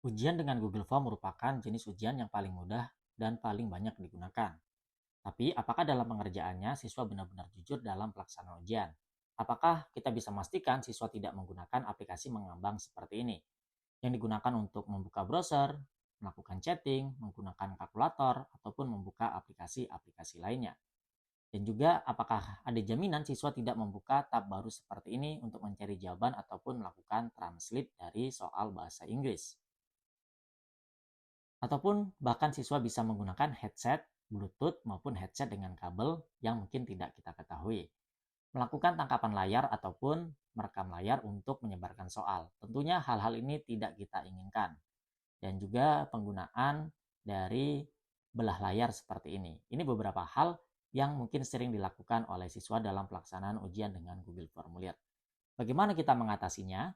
Ujian dengan Google Form merupakan jenis ujian yang paling mudah dan paling banyak digunakan. Tapi, apakah dalam pengerjaannya siswa benar-benar jujur dalam pelaksanaan ujian? Apakah kita bisa memastikan siswa tidak menggunakan aplikasi mengambang seperti ini, yang digunakan untuk membuka browser, melakukan chatting, menggunakan kalkulator, ataupun membuka aplikasi-aplikasi lainnya? Dan juga, apakah ada jaminan siswa tidak membuka tab baru seperti ini untuk mencari jawaban ataupun melakukan translate dari soal bahasa Inggris? Ataupun bahkan siswa bisa menggunakan headset, Bluetooth maupun headset dengan kabel yang mungkin tidak kita ketahui. Melakukan tangkapan layar ataupun merekam layar untuk menyebarkan soal. Tentunya hal-hal ini tidak kita inginkan. Dan juga penggunaan dari belah layar seperti ini. Ini beberapa hal yang mungkin sering dilakukan oleh siswa dalam pelaksanaan ujian dengan Google Formulir. Bagaimana kita mengatasinya?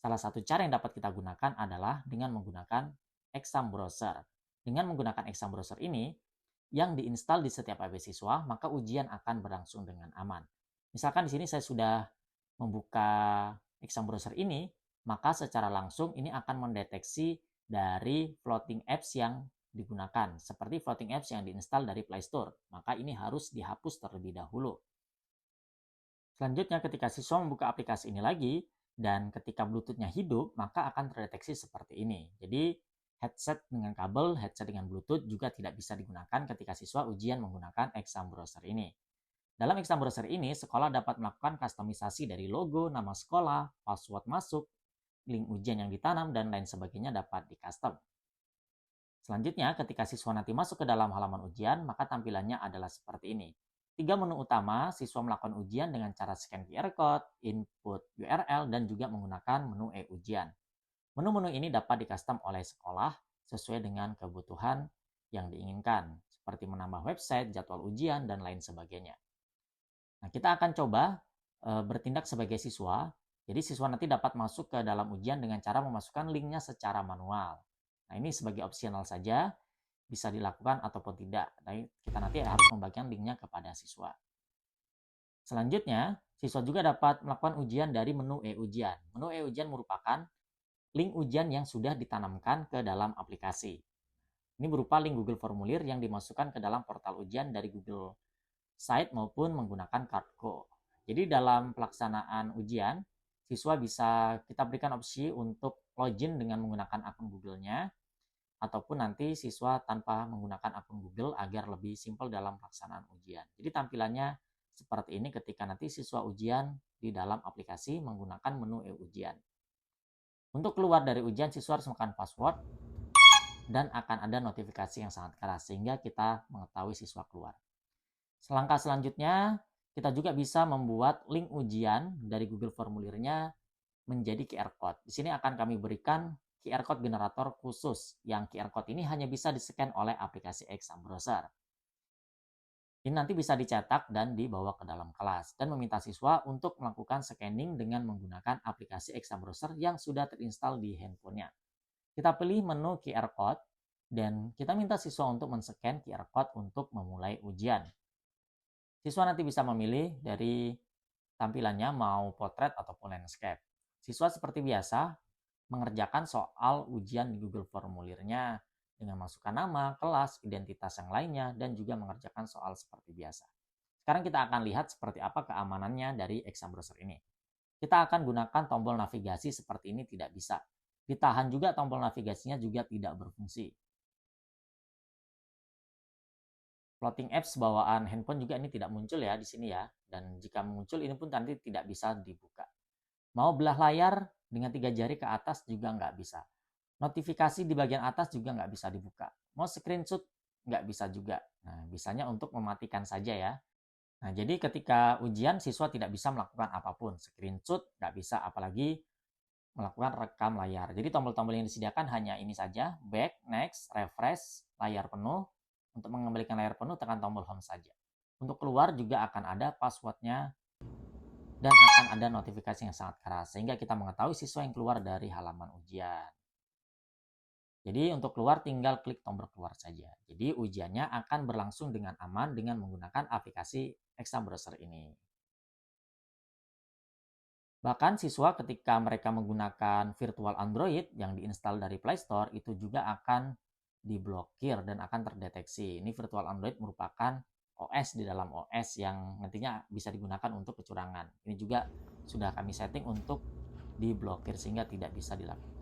Salah satu cara yang dapat kita gunakan adalah dengan menggunakan Exam Browser. Dengan menggunakan Exam Browser ini, yang diinstal di setiap HP siswa, maka ujian akan berlangsung dengan aman. Misalkan di sini saya sudah membuka Exam Browser ini, maka secara langsung ini akan mendeteksi dari floating apps yang digunakan, seperti floating apps yang diinstal dari Play Store. Maka ini harus dihapus terlebih dahulu. Selanjutnya, ketika siswa membuka aplikasi ini lagi, dan ketika Bluetooth-nya hidup, maka akan terdeteksi seperti ini. Jadi, headset dengan kabel, headset dengan Bluetooth juga tidak bisa digunakan ketika siswa ujian menggunakan Exam Browser ini. Dalam Exam Browser ini, sekolah dapat melakukan kustomisasi dari logo, nama sekolah, password masuk, link ujian yang ditanam, dan lain sebagainya dapat di-custom. Selanjutnya, ketika siswa nanti masuk ke dalam halaman ujian, maka tampilannya adalah seperti ini. 3 menu utama, siswa melakukan ujian dengan cara scan QR Code, input URL, dan juga menggunakan menu e-ujian. Menu-menu ini dapat di-custom oleh sekolah sesuai dengan kebutuhan yang diinginkan, seperti menambah website, jadwal ujian, dan lain sebagainya. Nah, kita akan coba bertindak sebagai siswa. Jadi siswa nanti dapat masuk ke dalam ujian dengan cara memasukkan linknya secara manual. Nah, ini sebagai opsional saja, bisa dilakukan ataupun tidak. Tapi kita nanti harus membagikan linknya kepada siswa. Selanjutnya, siswa juga dapat melakukan ujian dari menu e-ujian. Menu e-ujian merupakan link ujian yang sudah ditanamkan ke dalam aplikasi. Ini berupa link Google Formulir yang dimasukkan ke dalam portal ujian dari Google Site maupun menggunakan Cardco. Jadi dalam pelaksanaan ujian, siswa bisa kita berikan opsi untuk login dengan menggunakan akun Google-nya, ataupun nanti siswa tanpa menggunakan akun Google agar lebih simpel dalam pelaksanaan ujian. Jadi tampilannya seperti ini ketika nanti siswa ujian di dalam aplikasi menggunakan menu e-ujian. Untuk keluar dari ujian, siswa harus menggunakan password dan akan ada notifikasi yang sangat keras sehingga kita mengetahui siswa keluar. Langkah selanjutnya, kita juga bisa membuat link ujian dari Google Formulirnya menjadi QR Code. Di sini akan kami berikan QR Code generator khusus, yang QR Code ini hanya bisa di-scan oleh aplikasi Exam Browser. Ini nanti bisa dicetak dan dibawa ke dalam kelas, dan meminta siswa untuk melakukan scanning dengan menggunakan aplikasi Exam Browser yang sudah terinstall di handphonenya. Kita pilih menu QR Code, dan kita minta siswa untuk men-scan QR Code untuk memulai ujian. Siswa nanti bisa memilih dari tampilannya mau potret ataupun landscape. Siswa seperti biasa mengerjakan soal ujian di Google Formulirnya dengan masukkan nama, kelas, identitas yang lainnya, dan juga mengerjakan soal seperti biasa. Sekarang kita akan lihat seperti apa keamanannya dari Exam Browser ini. Kita akan gunakan tombol navigasi seperti ini tidak bisa. Ditahan juga tombol navigasinya juga tidak berfungsi. Floating apps bawaan handphone juga ini tidak muncul ya di sini ya. Dan jika muncul ini pun nanti tidak bisa dibuka. Mau belah layar dengan 3 jari ke atas juga nggak bisa. Notifikasi di bagian atas juga nggak bisa dibuka. Mau screenshot nggak bisa juga. Nah, bisanya untuk mematikan saja ya. Nah, jadi ketika ujian siswa tidak bisa melakukan apapun. Screenshot nggak bisa, apalagi melakukan rekam layar. Jadi tombol-tombol yang disediakan hanya ini saja, back, next, refresh, layar penuh. Untuk mengembalikan layar penuh, tekan tombol home saja. Untuk keluar juga akan ada passwordnya dan akan ada notifikasi yang sangat keras, sehingga kita mengetahui siswa yang keluar dari halaman ujian. Jadi untuk keluar tinggal klik tombol keluar saja. Jadi ujiannya akan berlangsung dengan aman dengan menggunakan aplikasi Exam Browser ini. Bahkan siswa ketika mereka menggunakan virtual Android yang diinstal dari Play Store itu juga akan diblokir dan akan terdeteksi. Ini virtual Android merupakan OS di dalam OS yang nantinya bisa digunakan untuk kecurangan. Ini juga sudah kami setting untuk diblokir sehingga tidak bisa dilakukan.